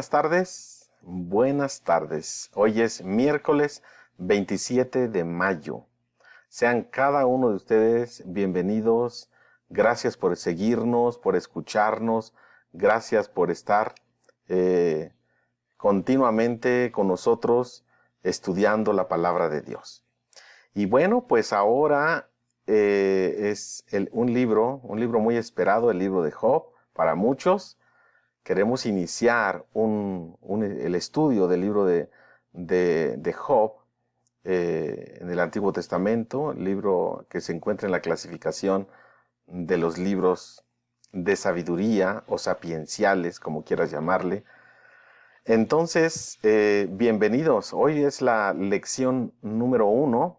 Buenas tardes, buenas tardes. Hoy es miércoles 27 de mayo. Sean cada uno de ustedes bienvenidos. Gracias por seguirnos, por escucharnos. Gracias por estar continuamente con nosotros estudiando la palabra de Dios. Y bueno, pues ahora es un libro muy esperado, el libro de Job, para muchos. Queremos iniciar el estudio del libro de Job en el Antiguo Testamento, el libro que se encuentra en la clasificación de los libros de sabiduría o sapienciales, como quieras llamarle. Entonces, bienvenidos. Hoy es la lección número 1.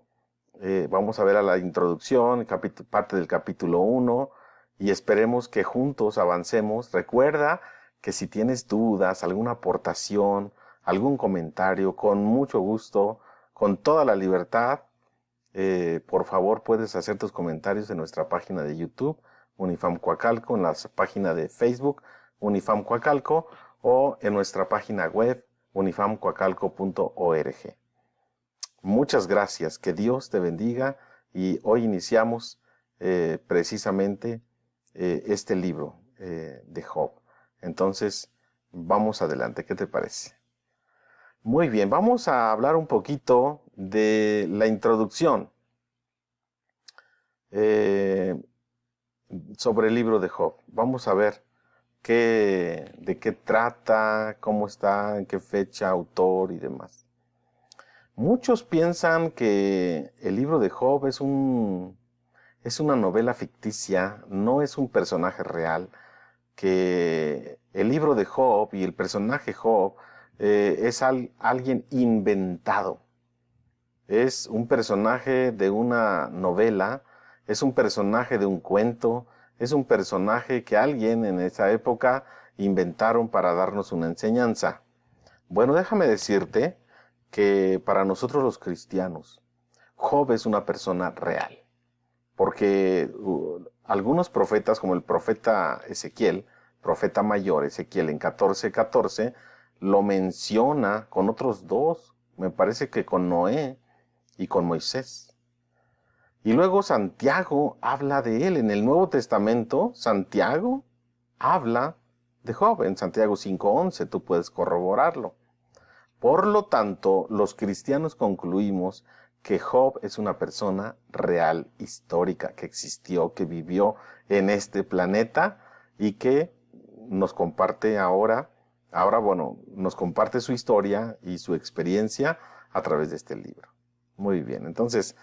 Vamos a ver a la introducción, parte del capítulo 1, y esperemos que juntos avancemos. Recuerda que si tienes dudas, alguna aportación, algún comentario, con mucho gusto, con toda la libertad, por favor puedes hacer tus comentarios en nuestra página de YouTube, Unifam Coacalco, en la página de Facebook, Unifam Coacalco, o en nuestra página web, unifamcoacalco.org. Muchas gracias, que Dios te bendiga, y hoy iniciamos precisamente este libro de Job. Entonces, vamos adelante, ¿qué te parece? Muy bien, vamos a hablar un poquito de la introducción sobre el libro de Job. Vamos a ver de qué trata, cómo está, en qué fecha, autor y demás. Muchos piensan que el libro de Job es una novela ficticia, no es un personaje real, que el libro de Job y el personaje Job es alguien inventado. Es un personaje de una novela, es un personaje de un cuento, es un personaje que alguien en esa época inventaron para darnos una enseñanza. Bueno, déjame decirte que para nosotros los cristianos, Job es una persona real. Porque algunos profetas, como el profeta Ezequiel, profeta mayor Ezequiel en 14:14, lo menciona con otros dos, me parece que con Noé y con Moisés. Y luego Santiago habla de él. En el Nuevo Testamento, Santiago habla de Job. En Santiago 5:11, tú puedes corroborarlo. Por lo tanto, los cristianos concluimos que Job es una persona real, histórica, que existió, que vivió en este planeta y que nos comparte nos comparte su historia y su experiencia a través de este libro. Muy bien, entonces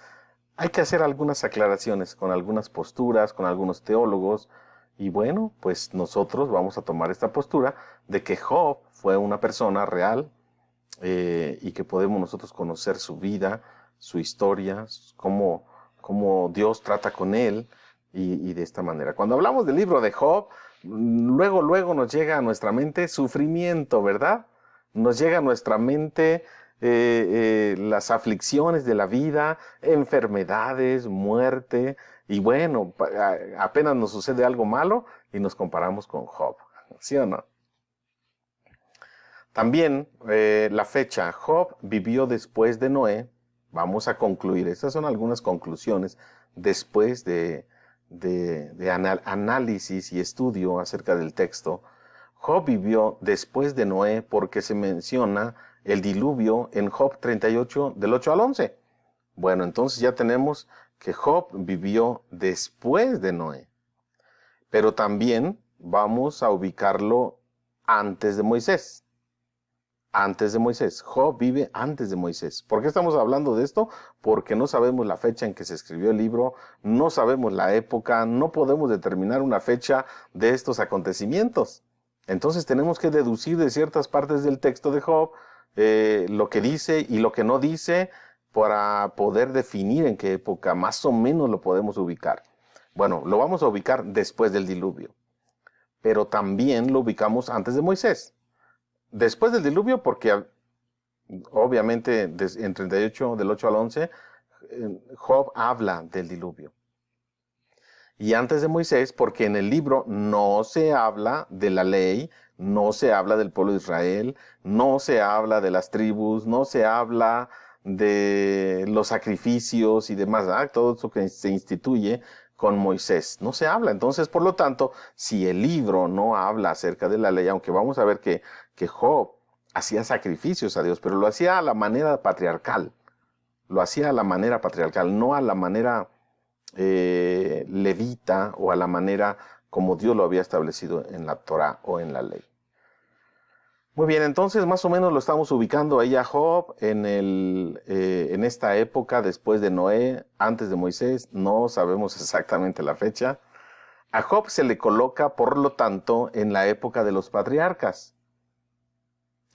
hay que hacer algunas aclaraciones con algunas posturas, con algunos teólogos, y bueno, pues nosotros vamos a tomar esta postura de que Job fue una persona real, y que podemos nosotros conocer su vida, su historia, cómo Dios trata con él, y de esta manera. Cuando hablamos del libro de Job, luego nos llega a nuestra mente sufrimiento, ¿verdad? Nos llega a nuestra mente las aflicciones de la vida, enfermedades, muerte, y bueno, apenas nos sucede algo malo y nos comparamos con Job, ¿sí o no? También la fecha, Job vivió después de Noé. Vamos a concluir, estas son algunas conclusiones después de análisis y estudio acerca del texto. Job vivió después de Noé porque se menciona el diluvio en Job 38, del 8 al 11. Bueno, entonces ya tenemos que Job vivió después de Noé. Pero también vamos a ubicarlo antes de Moisés. Antes de Moisés. Job vive antes de Moisés. ¿Por qué estamos hablando de esto? Porque no sabemos la fecha en que se escribió el libro, no sabemos la época, no podemos determinar una fecha de estos acontecimientos. Entonces tenemos que deducir de ciertas partes del texto de Job lo que dice y lo que no dice para poder definir en qué época más o menos lo podemos ubicar. Bueno, lo vamos a ubicar después del diluvio, pero también lo ubicamos antes de Moisés. Después del diluvio, porque obviamente en 38, del 8 al 11, Job habla del diluvio. y antes de Moisés, porque en el libro no se habla de la ley, no se habla del pueblo de Israel, no se habla de las tribus, no se habla de los sacrificios y demás, todo eso que se instituye con Moisés, no se habla. Entonces, por lo tanto, si el libro no habla acerca de la ley, aunque vamos a ver que Job hacía sacrificios a Dios, pero lo hacía a la manera patriarcal, lo hacía a la manera patriarcal, no a la manera levita o a la manera como Dios lo había establecido en la Torá o en la ley. Muy bien, entonces más o menos lo estamos ubicando ahí a Job en esta época después de Noé, antes de Moisés, no sabemos exactamente la fecha. A Job se le coloca, por lo tanto, en la época de los patriarcas.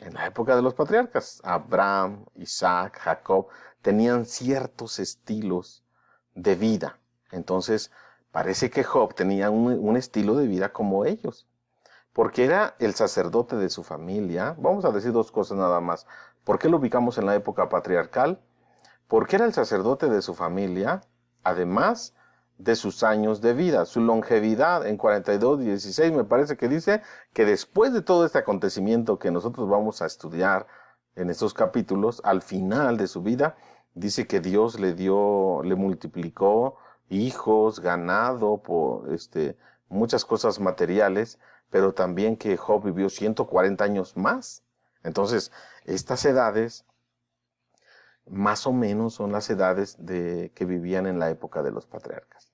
En la época de los patriarcas, Abraham, Isaac, Jacob tenían ciertos estilos de vida. Entonces, parece que Job tenía un estilo de vida como ellos, porque era el sacerdote de su familia. Vamos a decir dos cosas nada más. ¿Por qué lo ubicamos en la época patriarcal? Porque era el sacerdote de su familia, además de sus años de vida, su longevidad en 42:16 me parece que dice que después de todo este acontecimiento que nosotros vamos a estudiar en estos capítulos, al final de su vida, dice que Dios le multiplicó hijos, ganado, muchas cosas materiales, pero también que Job vivió 140 años más. Entonces, estas edades más o menos son las edades que vivían en la época de los patriarcas.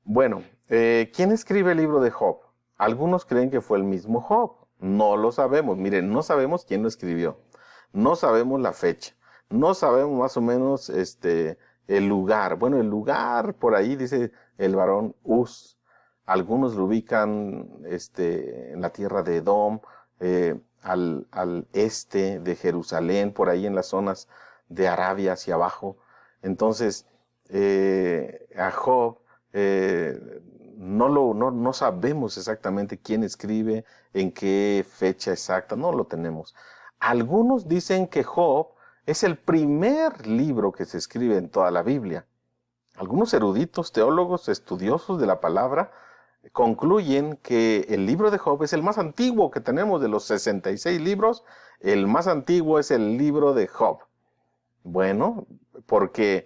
Bueno, ¿quién escribe el libro de Job? Algunos creen que fue el mismo Job. No lo sabemos. Miren, no sabemos quién lo escribió. No sabemos la fecha. No sabemos más o menos el lugar. Bueno, el lugar por ahí dice el varón Uz. Algunos lo ubican en la tierra de Edom, al este de Jerusalén, por ahí en las zonas de Arabia hacia abajo. Entonces, a Job no sabemos exactamente quién escribe, en qué fecha exacta, no lo tenemos. Algunos dicen que Job es el primer libro que se escribe en toda la Biblia. Algunos eruditos, teólogos, estudiosos de la palabra, concluyen que el libro de Job es el más antiguo que tenemos de los 66 libros. El más antiguo es el libro de Job. Bueno, porque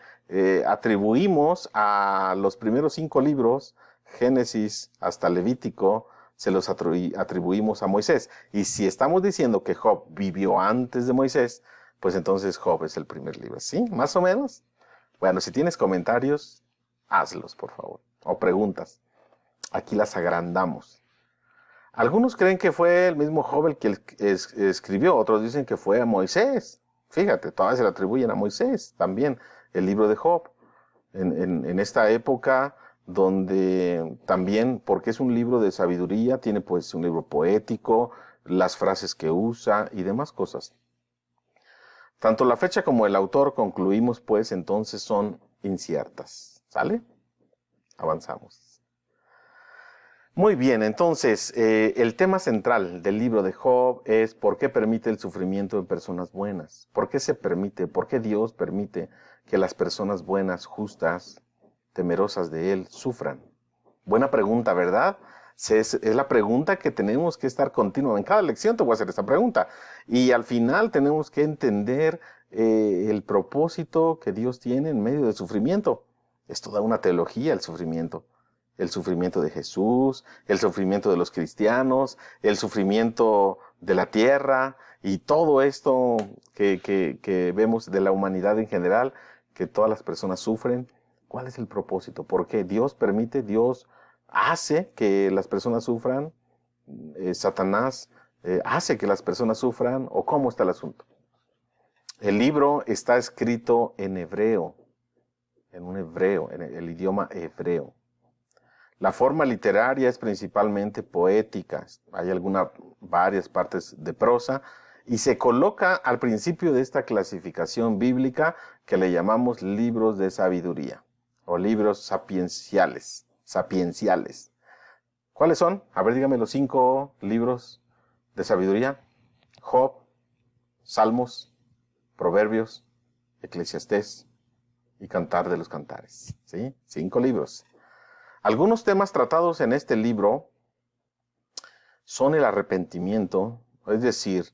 atribuimos a los primeros 5 libros, Génesis hasta Levítico, se los atribuimos a Moisés. Y si estamos diciendo que Job vivió antes de Moisés, pues entonces Job es el primer libro. ¿Sí? ¿Más o menos? Bueno, si tienes comentarios, hazlos, por favor. O preguntas. Aquí las agrandamos. Algunos creen que fue el mismo Job el que escribió, otros dicen que fue a Moisés. Fíjate, todavía se le atribuyen a Moisés también el libro de Job. En esta época donde también, porque es un libro de sabiduría, tiene pues un libro poético, las frases que usa y demás cosas. Tanto la fecha como el autor, concluimos pues, entonces son inciertas. ¿Sale? Avanzamos. Muy bien, entonces, el tema central del libro de Job es por qué permite el sufrimiento en personas buenas. ¿Por qué se permite? ¿Por qué Dios permite que las personas buenas, justas, temerosas de Él, sufran? Buena pregunta, ¿verdad? Es la pregunta que tenemos que estar continuamente. En cada lección te voy a hacer esta pregunta. Y al final tenemos que entender el propósito que Dios tiene en medio del sufrimiento. Es toda una teología el sufrimiento. El sufrimiento de Jesús, el sufrimiento de los cristianos, el sufrimiento de la tierra y todo esto que vemos de la humanidad en general, que todas las personas sufren. ¿Cuál es el propósito? ¿Por qué Dios permite, Dios hace que las personas sufran? ¿Satanás hace que las personas sufran? ¿O cómo está el asunto? El libro está escrito en hebreo, en el idioma hebreo. La forma literaria es principalmente poética. Hay varias partes de prosa y se coloca al principio de esta clasificación bíblica que le llamamos libros de sabiduría o libros sapienciales. ¿Cuáles son? A ver, dígame los 5 libros de sabiduría. Job, Salmos, Proverbios, Eclesiastés y Cantar de los Cantares. ¿Sí? 5 libros. Algunos temas tratados en este libro son el arrepentimiento, es decir,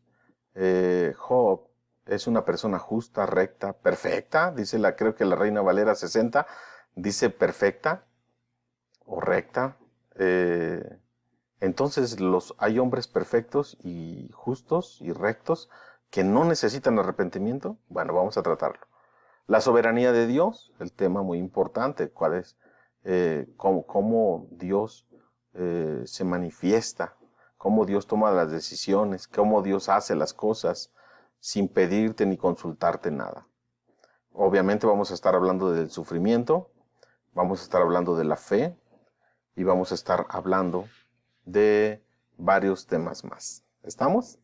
Job es una persona justa, recta, perfecta, creo que la Reina Valera 60 dice perfecta o recta. Entonces hay hombres perfectos y justos y rectos que no necesitan arrepentimiento. Bueno, vamos a tratarlo. La soberanía de Dios, el tema muy importante, cuál es, cómo Dios se manifiesta, cómo Dios toma las decisiones, cómo Dios hace las cosas sin pedirte ni consultarte nada. Obviamente vamos a estar hablando del sufrimiento, vamos a estar hablando de la fe y vamos a estar hablando de varios temas más. ¿Estamos?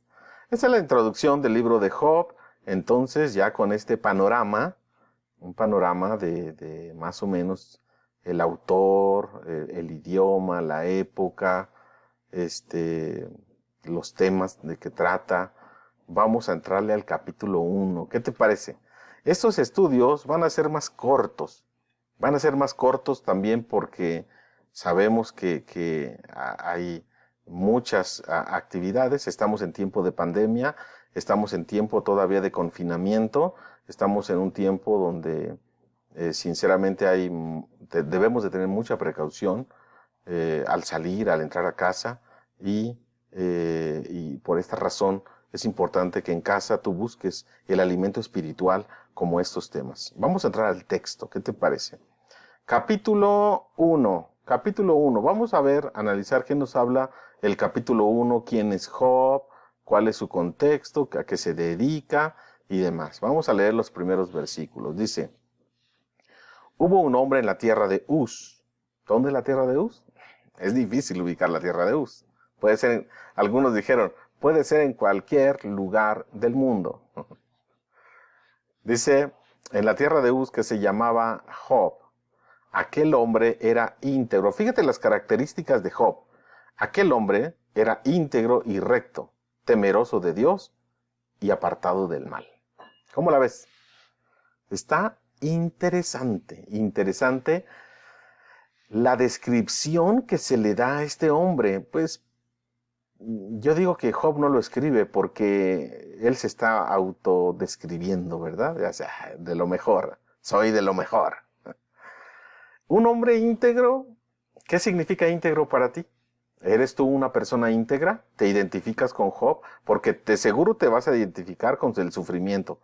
Esa es la introducción del libro de Job. Entonces, ya con este panorama, un panorama de más o menos el autor, el idioma, la época, los temas de que trata, vamos a entrarle al capítulo 1. ¿Qué te parece? Estos estudios van a ser más cortos. Van a ser más cortos también porque sabemos que hay muchas actividades. Estamos en tiempo de pandemia, estamos en tiempo todavía de confinamiento, estamos en un tiempo donde sinceramente debemos de tener mucha precaución al salir, al entrar a casa y por esta razón es importante que en casa tú busques el alimento espiritual como estos temas. Vamos a entrar al texto, ¿qué te parece? Capítulo 1. Capítulo 1. Vamos a analizar qué nos habla el capítulo 1, quién es Job, cuál es su contexto, a qué se dedica y demás. Vamos a leer los primeros versículos. Dice, hubo un hombre en la tierra de Uz. ¿Dónde es la tierra de Uz? Es difícil ubicar la tierra de Uz. Puede ser, algunos dijeron, puede ser en cualquier lugar del mundo. Dice, en la tierra de Uz que se llamaba Job. Aquel hombre era íntegro. Fíjate las características de Job. Aquel hombre era íntegro y recto, temeroso de Dios y apartado del mal. ¿Cómo la ves? Está interesante la descripción que se le da a este hombre. Pues yo digo que Job no lo escribe porque él se está autodescribiendo, ¿verdad? O sea, de lo mejor, soy de lo mejor. Un hombre íntegro, ¿qué significa íntegro para ti? ¿Eres tú una persona íntegra? ¿Te identificas con Job? Porque seguro te vas a identificar con el sufrimiento.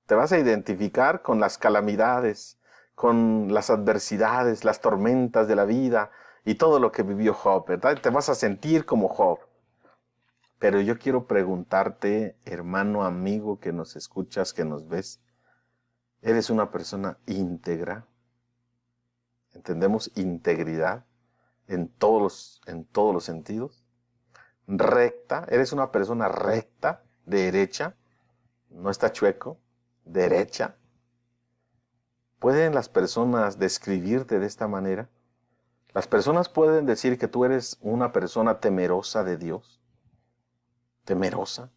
Te vas a identificar con las calamidades, con las adversidades, las tormentas de la vida y todo lo que vivió Job, ¿verdad? Te vas a sentir como Job. Pero yo quiero preguntarte, hermano, amigo, que nos escuchas, que nos ves, ¿eres una persona íntegra? ¿Entendemos integridad en todos los sentidos? Recta, ¿eres una persona recta, derecha? ¿No está chueco? ¿Derecha? ¿Pueden las personas describirte de esta manera? ¿Las personas pueden decir que tú eres una persona temerosa de Dios? ¿Temerosa?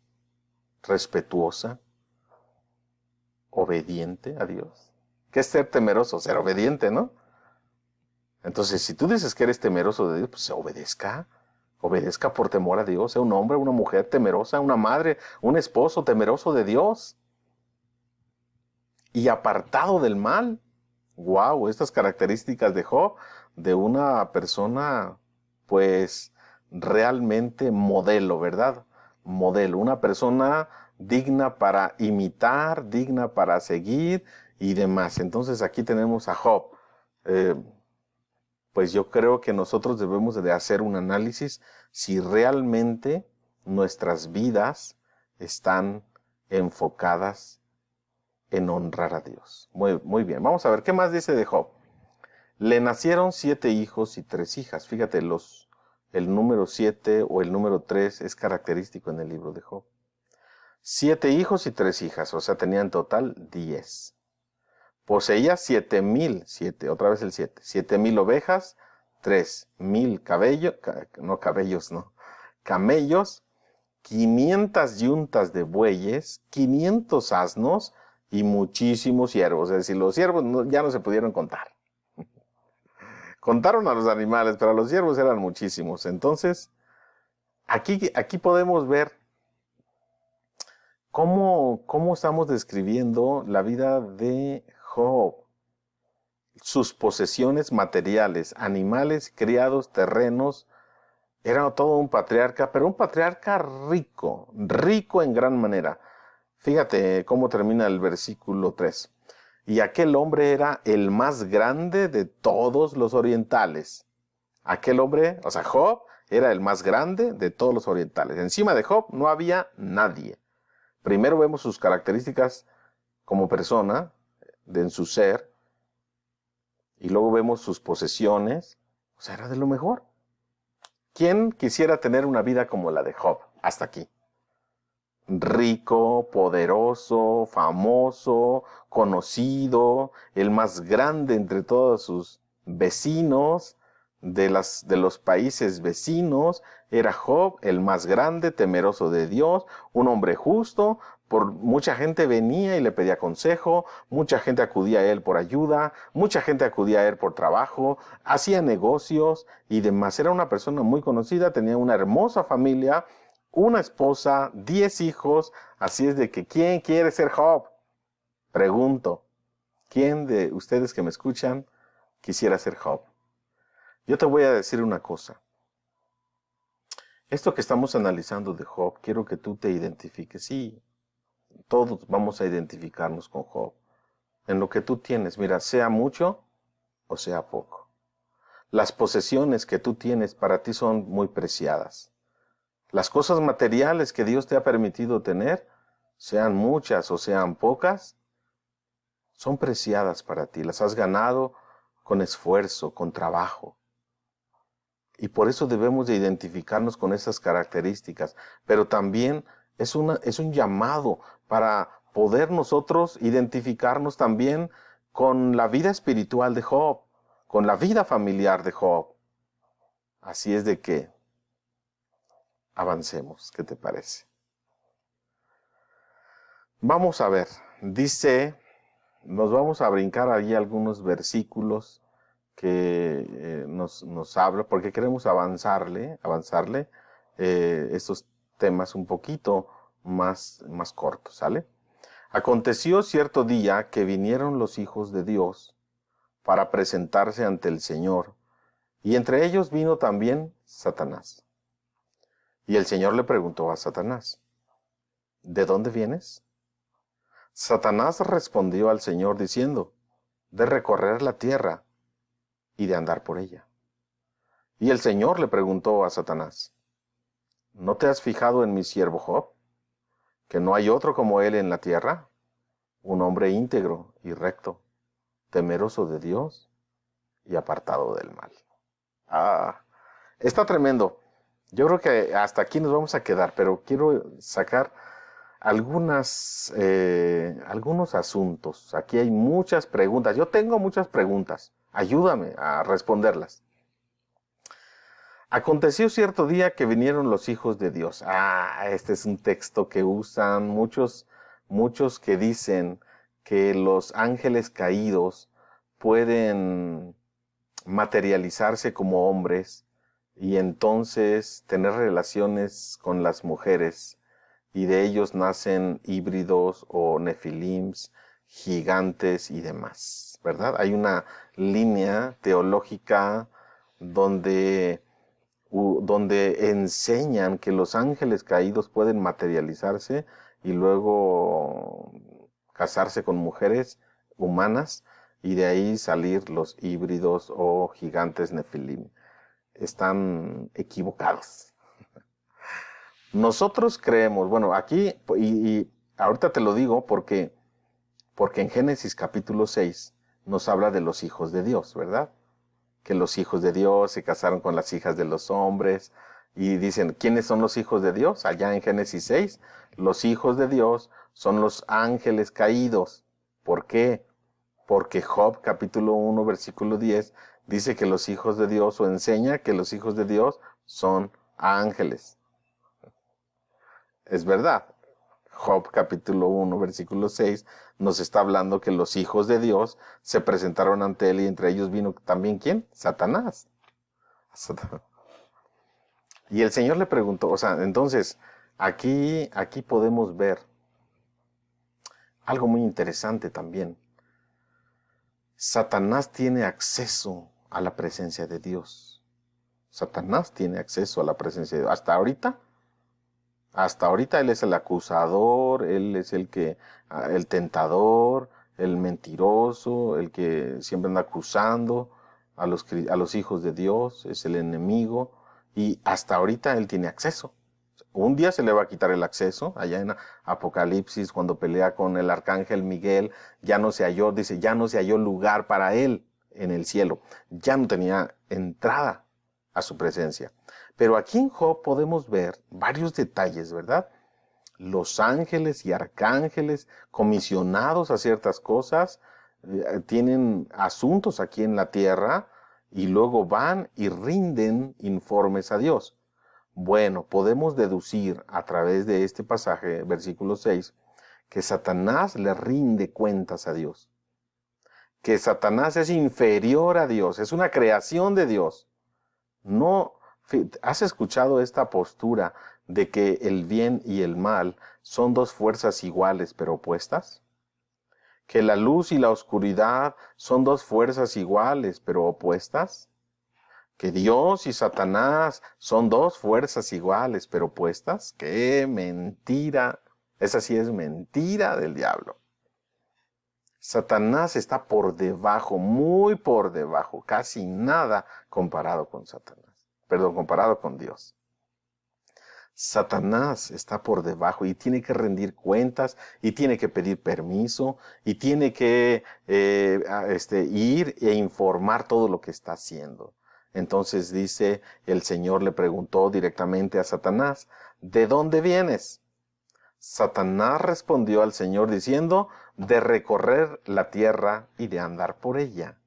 ¿Respetuosa? ¿Obediente a Dios? ¿Qué es ser temeroso? Ser obediente, ¿no? Entonces, si tú dices que eres temeroso de Dios, pues obedezca. Obedezca por temor a Dios. Sea un hombre, una mujer temerosa, una madre, un esposo temeroso de Dios. Y apartado del mal. Wow, estas características de Job, de una persona, pues, realmente modelo, ¿verdad? Modelo, una persona digna para imitar, digna para seguir y demás. Entonces aquí tenemos a Job. Pues yo creo que nosotros debemos de hacer un análisis si realmente nuestras vidas están enfocadas en honrar a Dios. Muy bien, vamos a ver, ¿qué más dice de Job? Le nacieron 7 hijos y 3 hijas. Fíjate, el número 7 o el número 3 es característico en el libro de Job. 7 hijos y 3 hijas, o sea, tenía en total 10. Poseía 7,000, otra vez el 7, 7,000 ovejas, 3,000 camellos, 500 yuntas de bueyes, 500 asnos, y muchísimos siervos. Es decir, los siervos ya no se pudieron contar. Contaron a los animales, pero a los siervos eran muchísimos. Entonces, aquí podemos ver cómo estamos describiendo la vida de Job. Sus posesiones materiales, animales, criados, terrenos. Era todo un patriarca, pero un patriarca rico, rico en gran manera. Fíjate cómo termina el versículo 3. Y aquel hombre era el más grande de todos los orientales. Aquel hombre, o sea, Job, era el más grande de todos los orientales. Encima de Job no había nadie. Primero vemos sus características como persona, en su ser, y luego vemos sus posesiones. O sea, era de lo mejor. ¿Quién quisiera tener una vida como la de Job? Hasta aquí. Rico, poderoso, famoso, conocido, el más grande entre todos sus vecinos de los países vecinos. Era Job el más grande, temeroso de Dios, un hombre justo. Mucha gente venía y le pedía consejo, mucha gente acudía a él por ayuda, mucha gente acudía a él por trabajo, hacía negocios y demás. Era una persona muy conocida, tenía una hermosa familia, una esposa, 10 hijos. Así es de que, ¿quién quiere ser Job? Pregunto, ¿quién de ustedes que me escuchan quisiera ser Job? Yo te voy a decir una cosa. Esto que estamos analizando de Job, quiero que tú te identifiques. Sí, todos vamos a identificarnos con Job. En lo que tú tienes, mira, sea mucho o sea poco. Las posesiones que tú tienes para ti son muy preciadas. Las cosas materiales que Dios te ha permitido tener, sean muchas o sean pocas, son preciadas para ti. Las has ganado con esfuerzo, con trabajo. Y por eso debemos de identificarnos con esas características. Pero también es un llamado para poder nosotros identificarnos también con la vida espiritual de Job, con la vida familiar de Job. Así es de que avancemos. ¿Qué te parece? Vamos a ver. Nos vamos a brincar ahí algunos versículos que nos habla, porque queremos avanzarle estos temas un poquito más cortos, ¿sale? Aconteció cierto día que vinieron los hijos de Dios para presentarse ante el Señor, y entre ellos vino también Satanás. Y el Señor le preguntó a Satanás, ¿de dónde vienes? Satanás respondió al Señor diciendo, de recorrer la tierra y de andar por ella. Y el Señor le preguntó a Satanás, ¿no te has fijado en mi siervo Job, que no hay otro como él en la tierra? Un hombre íntegro y recto, temeroso de Dios y apartado del mal. Está tremendo. Yo creo que hasta aquí nos vamos a quedar, pero quiero sacar algunos asuntos. Aquí hay muchas preguntas. Yo tengo muchas preguntas. Ayúdame a responderlas. Aconteció cierto día que vinieron los hijos de Dios. Este es un texto que usan muchos que dicen que los ángeles caídos pueden materializarse como hombres y entonces tener relaciones con las mujeres, y de ellos nacen híbridos o nefilims, gigantes y demás, ¿verdad? Hay una línea teológica donde enseñan que los ángeles caídos pueden materializarse y luego casarse con mujeres humanas y de ahí salir los híbridos o gigantes nefilim. Están equivocados. Nosotros creemos, bueno, aquí, y ahorita te lo digo porque en Génesis capítulo 6 nos habla de los hijos de Dios, ¿verdad? Que los hijos de Dios se casaron con las hijas de los hombres, y dicen, ¿quiénes son los hijos de Dios? Allá en Génesis 6, los hijos de Dios son los ángeles caídos. ¿Por qué? Porque Job capítulo 1 versículo 10 dice que los hijos de Dios, o enseña que los hijos de Dios son ángeles. Es verdad. Job capítulo 1, versículo 6, nos está hablando que los hijos de Dios se presentaron ante él y entre ellos vino también ¿quién? Satanás. Y el Señor le preguntó, o sea, entonces, aquí podemos ver algo muy interesante también. Satanás tiene acceso a la presencia de Dios. Satanás tiene acceso a la presencia de Dios. Hasta ahorita él es el acusador, él es el tentador, el mentiroso, el que siempre anda acusando a los hijos de Dios, es el enemigo, y hasta ahorita él tiene acceso. Un día se le va a quitar el acceso, allá en Apocalipsis, cuando pelea con el arcángel Miguel, ya no se halló lugar para él en el cielo, ya no tenía entrada a su presencia. Pero aquí en Job podemos ver varios detalles, ¿verdad? Los ángeles y arcángeles comisionados a ciertas cosas, tienen asuntos aquí en la tierra y luego van y rinden informes a Dios. Bueno, podemos deducir a través de este pasaje, versículo 6, que Satanás le rinde cuentas a Dios. Que Satanás es inferior a Dios, es una creación de Dios. No, ¿has escuchado esta postura de que el bien y el mal son dos fuerzas iguales pero opuestas? Que la luz y la oscuridad son dos fuerzas iguales pero opuestas. Que Dios y Satanás son dos fuerzas iguales pero opuestas. ¡Qué mentira! Esa sí es mentira del diablo. Satanás está por debajo, muy por debajo, casi nada comparado con comparado con Dios. Satanás está por debajo y tiene que rendir cuentas y tiene que pedir permiso y tiene que ir e informar todo lo que está haciendo. Entonces dice, el Señor le preguntó directamente a Satanás, ¿de dónde vienes? Satanás respondió al Señor diciendo, de recorrer la tierra y de andar por ella.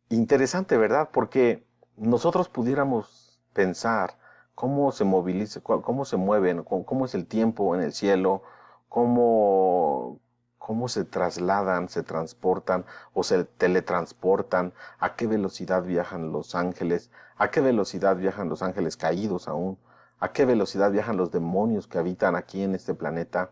Interesante, ¿verdad? Porque nosotros pudiéramos pensar cómo se moviliza, cómo se mueven, cómo es el tiempo en el cielo, cómo se trasladan, se transportan o se teletransportan, a qué velocidad viajan los ángeles, a qué velocidad viajan los ángeles caídos aún, a qué velocidad viajan los demonios que habitan aquí en este planeta,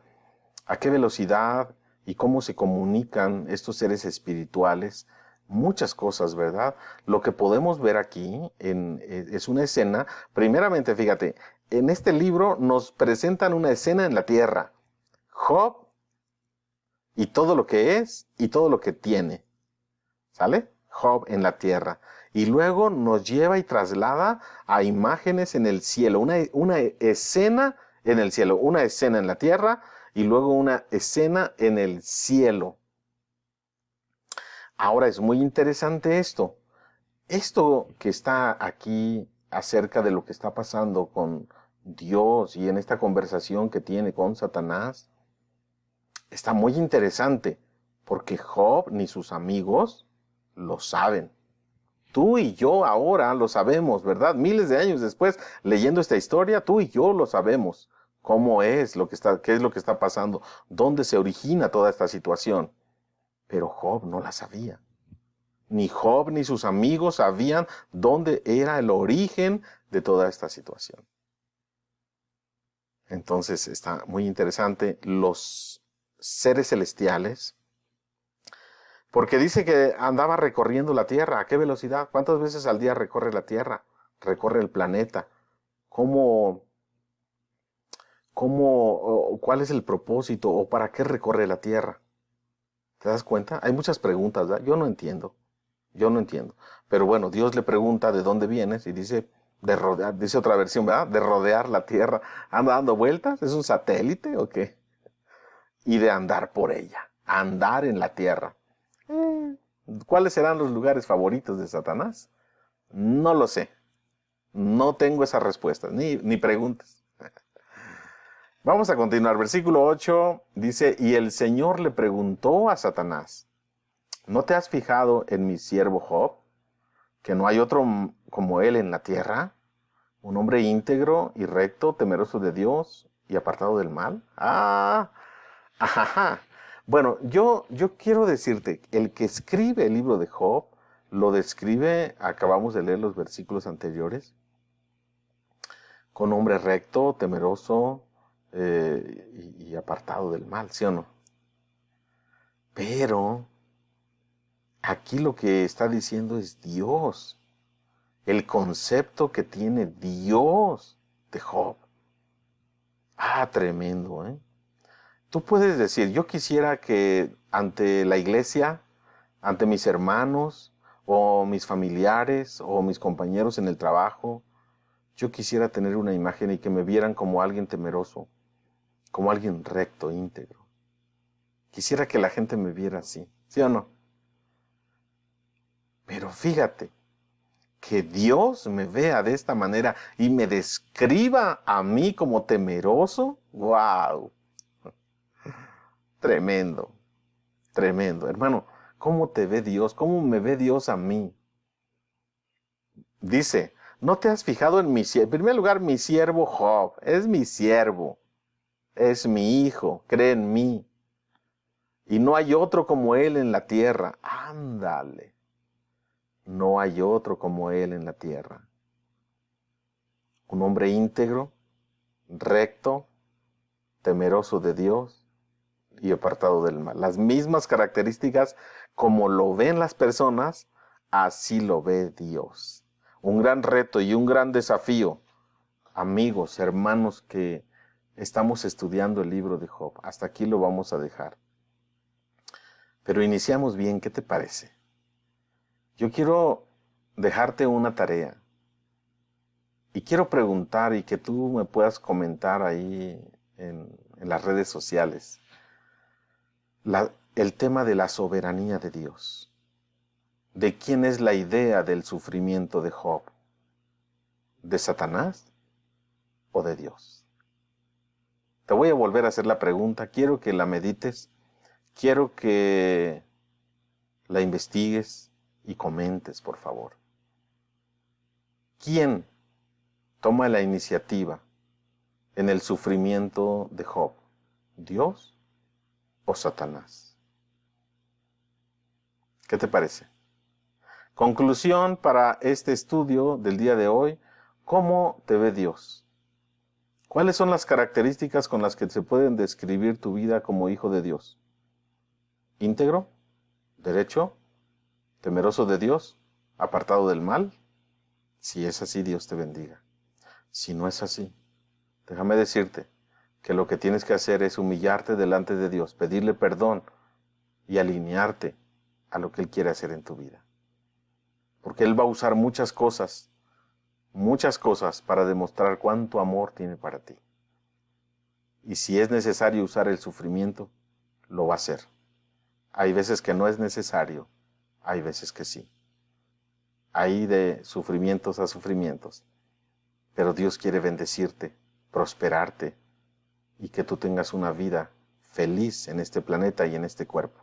a qué velocidad y cómo se comunican estos seres espirituales. Muchas cosas, ¿verdad? Lo que podemos ver aquí es una escena. Primeramente, fíjate, en este libro nos presentan una escena en la tierra. Job y todo lo que es y todo lo que tiene. ¿Sale? Job en la tierra. Y luego nos lleva y traslada a imágenes en el cielo. Una escena en el cielo, una escena en la tierra y luego una escena en el cielo. Ahora es muy interesante esto. Esto que está aquí acerca de lo que está pasando con Dios y en esta conversación que tiene con Satanás, está muy interesante porque Job ni sus amigos lo saben. Tú y yo ahora lo sabemos, ¿verdad? Miles de años después, leyendo esta historia, tú y yo lo sabemos. ¿Cómo es qué es lo que está pasando? ¿Dónde se origina toda esta situación? Pero Job no la sabía. Ni Job ni sus amigos sabían dónde era el origen de toda esta situación. Entonces está muy interesante los seres celestiales, porque dice que andaba recorriendo la Tierra. ¿A qué velocidad? ¿Cuántas veces al día recorre la Tierra? Recorre el planeta. ¿Cuál es el propósito o para qué recorre la Tierra? ¿Te das cuenta? Hay muchas preguntas, ¿verdad? Yo no entiendo. Pero bueno, Dios le pregunta de dónde vienes y dice de rodear, dice otra versión, ¿verdad? De rodear la Tierra. ¿Anda dando vueltas? ¿Es un satélite o qué? Y de andar por ella. Andar en la Tierra. ¿Cuáles serán los lugares favoritos de Satanás? No lo sé. No tengo esas respuestas, ni preguntas. Vamos a continuar. Versículo 8 dice, y el Señor le preguntó a Satanás, ¿no te has fijado en mi siervo Job, que no hay otro como él en la tierra? Un hombre íntegro y recto, temeroso de Dios y apartado del mal. Ah, ajá. Bueno, yo quiero decirte, el que escribe el libro de Job, lo describe, acabamos de leer los versículos anteriores, con hombre recto, temeroso y apartado del mal, ¿sí o no? Pero aquí lo que está diciendo es Dios, el concepto que tiene Dios de Job. Ah, tremendo, ¿eh? Tú puedes decir, yo quisiera que ante la iglesia, ante mis hermanos, o mis familiares, o mis compañeros en el trabajo, yo quisiera tener una imagen y que me vieran como alguien temeroso, como alguien recto, íntegro. Quisiera que la gente me viera así, ¿sí o no? Pero fíjate, que Dios me vea de esta manera y me describa a mí como temeroso, ¡wow! Tremendo, tremendo. Hermano, ¿cómo te ve Dios? ¿Cómo me ve Dios a mí? Dice, ¿no te has fijado en mi siervo? En primer lugar, mi siervo Job, es mi siervo, es mi hijo, cree en mí. Y no hay otro como él en la tierra. Ándale. No hay otro como él en la tierra. Un hombre íntegro, recto, temeroso de Dios y apartado del mal. Las mismas características como lo ven las personas, así lo ve Dios. Un gran reto y un gran desafío, amigos, hermanos que estamos estudiando el libro de Job. Hasta aquí lo vamos a dejar. Pero iniciamos bien, ¿qué te parece? Yo quiero dejarte una tarea y quiero preguntar y que tú me puedas comentar ahí en las redes sociales. El tema de la soberanía de Dios. ¿De quién es la idea del sufrimiento de Job? ¿De Satanás o de Dios? Te voy a volver a hacer la pregunta, quiero que la medites, quiero que la investigues y comentes, por favor. ¿Quién toma la iniciativa en el sufrimiento de Job? ¿Dios o Satanás? ¿Qué te parece? Conclusión para este estudio del día de hoy, ¿cómo te ve Dios? ¿Cuáles son las características con las que se pueden describir tu vida como hijo de Dios? ¿Íntegro? ¿Derecho? ¿Temeroso de Dios? ¿Apartado del mal? Si es así, Dios te bendiga. Si no es así, déjame decirte que lo que tienes que hacer es humillarte delante de Dios, pedirle perdón y alinearte a lo que Él quiere hacer en tu vida. Porque Él va a usar muchas cosas para demostrar cuánto amor tiene para ti. Y si es necesario usar el sufrimiento, lo va a hacer. Hay veces que no es necesario, hay veces que sí. Hay de sufrimientos a sufrimientos. Pero Dios quiere bendecirte, prosperarte y que tú tengas una vida feliz en este planeta y en este cuerpo.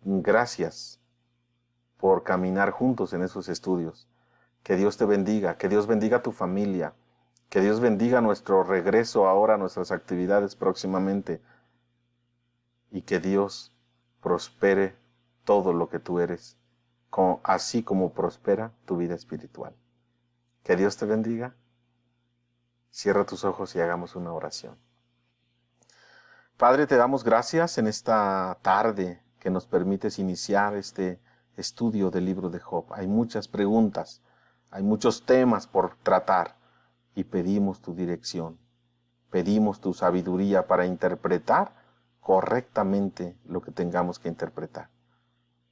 Gracias por caminar juntos en esos estudios. Que Dios te bendiga, que Dios bendiga a tu familia, que Dios bendiga nuestro regreso ahora a nuestras actividades próximamente y que Dios prospere todo lo que tú eres, así como prospera tu vida espiritual. Que Dios te bendiga. Cierra tus ojos y hagamos una oración. Padre, te damos gracias en esta tarde que nos permites iniciar este estudio del libro de Job. Hay muchas preguntas, hay muchos temas por tratar y pedimos tu dirección. Pedimos tu sabiduría para interpretar correctamente lo que tengamos que interpretar.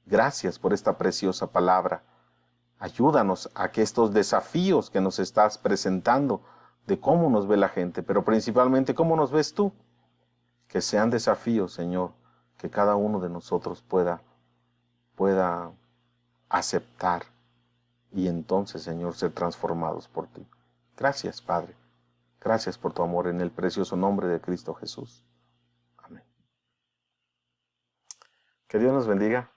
Gracias por esta preciosa palabra. Ayúdanos a que estos desafíos que nos estás presentando de cómo nos ve la gente, pero principalmente cómo nos ves tú, que sean desafíos, Señor, que cada uno de nosotros pueda aceptar y entonces, Señor, ser transformados por ti. Gracias, Padre. Gracias por tu amor en el precioso nombre de Cristo Jesús. Amén. Que Dios nos bendiga.